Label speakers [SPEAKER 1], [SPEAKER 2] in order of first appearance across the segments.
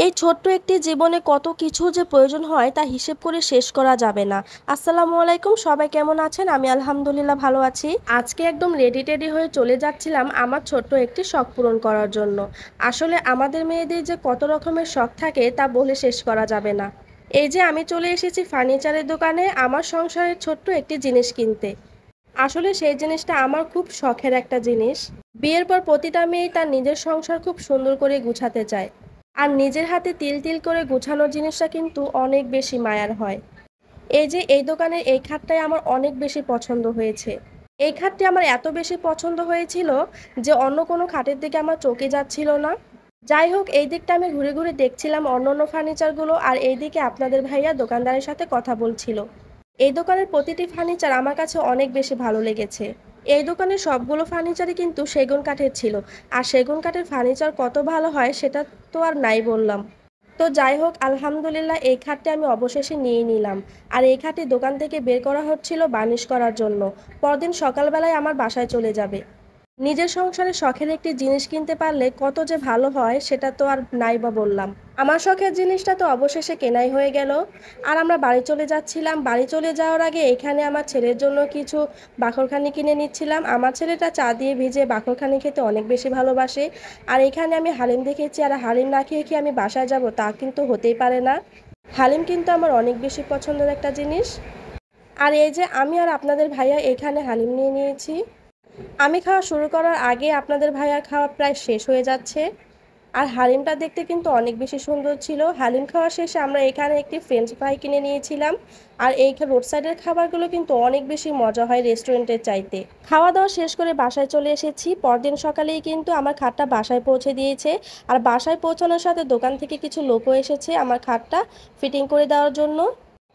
[SPEAKER 1] এই ছোট্ট একটি জীবনে কত কিছু যে প্রয়োজন হয় তা হিসেব করে শেষ করা যাবে না। আসসালামু আলাইকুম, সবাই কেমন আছেন? আমি আলহামদুলিল্লাহ ভালো আছি। আজকে একদম রেডি টেডি হয়ে চলে যাচ্ছিলাম আমার ছোট্ট একটি শখ পূরণ করার জন্য। আসলে আমাদের মেয়েদের যে কত রকমের শখ থাকে তা বলে শেষ করা যাবে না। এই যে আমি চলে এসেছি ফার্নিচারের দোকানে আমার সংসারের ছোট্ট একটি জিনিস কিনতে। আসলে সেই জিনিসটা আমার খুব শখের একটা জিনিস। বিয়ের পর প্রতিটা মেয়ে তার নিজের সংসার খুব সুন্দর করে গুছাতে চায়। আর নিজের হাতে তিল তিল করে গোছানো জিনিসটা কিন্তু অনেক বেশি মায়ার হয়। এই যে এই দোকানের এই খাটটাই আমার অনেক বেশি পছন্দ হয়েছে। এই খাটটি আমার এত বেশি পছন্দ হয়েছিল যে অন্য কোনো খাটের দিকে আমার চোখে যাচ্ছিল না। যাই হোক, এই দিকটা আমি ঘুরে ঘুরে দেখছিলাম অন্য অন্য ফার্নিচারগুলো, আর এইদিকে আপনাদের ভাইয়া দোকানদারের সাথে কথা বলছিল। এই দোকানের প্রতিটি ফার্নিচার আমার কাছে অনেক বেশি ভালো লেগেছে। এই দোকানের সবগুলো ফার্নিচারই কিন্তু সেগুন কাঠের ছিল। আর সেগুন কাঠের ফার্নিচার কত ভালো হয় সেটা তো আর নাই বললাম। তো যাই হোক, আলহামদুলিল্লাহ এই খাটটি আমি অবশেষে নিয়ে নিলাম। আর এই খাটটি দোকান থেকে বের করা হচ্ছিল বার্নিশ করার জন্য। পরদিন সকালবেলায় আমার বাসায় চলে যাবে। নিজের সংসারে শখের একটি জিনিস কিনতে পারলে কত যে ভালো হয় সেটা তো আর নাই বা বললাম। আমার শখের জিনিসটা তো অবশেষে কেনাই হয়ে গেল। আর আমরা বাড়ি চলে যাচ্ছিলাম। বাড়ি চলে যাওয়ার আগে এখানে আমার ছেলের জন্য কিছু বাকরখানি কিনে নিচ্ছিলাম। আমার ছেলেটা চা দিয়ে ভিজে বাকরখানি খেতে অনেক বেশি ভালোবাসে। আর এখানে আমি হালিম দেখেছি, আর হালিম না খেয়ে কি আমি বাসায় যাব তা কিন্তু হতেই পারে না। হালিম কিন্তু আমার অনেক বেশি পছন্দের একটা জিনিস। আর এই যে আমি আর আপনাদের ভাইয়া এখানে হালিম নিয়ে নিয়েছি। আমি খাওয়া শুরু করার আগে আপনাদের ভাইয়ার খাওয়া প্রায় শেষ হয়ে যাচ্ছে। আর হালিমটা দেখতে কিন্তু অনেক বেশি সুন্দর ছিল। হালিম খাওয়া শেষে আমরা এখানে একটি ফ্রেঞ্চ ফ্রাই কিনে নিয়েছিলাম। আর এই রোড সাইডের খাবারগুলো কিন্তু অনেক বেশি মজা হয় রেস্টুরেন্টের চাইতে। খাওয়া দাওয়া শেষ করে বাসায় চলে এসেছি। পরদিন সকালেই কিন্তু আমার খাটটা বাসায় পৌঁছে দিয়েছে। আর বাসায় পৌঁছানোর সাথে দোকান থেকে কিছু লোকও এসেছে আমার খাটটা ফিটিং করে দেওয়ার জন্য।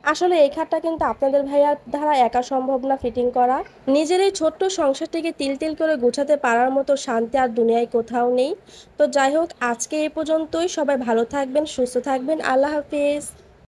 [SPEAKER 1] আসলে এই খাটটা কিন্তু আপনাদের ভাইয়ার দ্বারা একা সম্ভব না ফিটিং করা। নিজের এই ছোট্ট সংসারটিকে তিল তিল করে গোছাতে পারার মতো শান্তি আর দুনিয়ায় কোথাও নেই। তো যাই হোক, আজকে এই পর্যন্তই। সবাই ভালো থাকবেন, সুস্থ থাকবেন। আল্লাহ হাফেজ।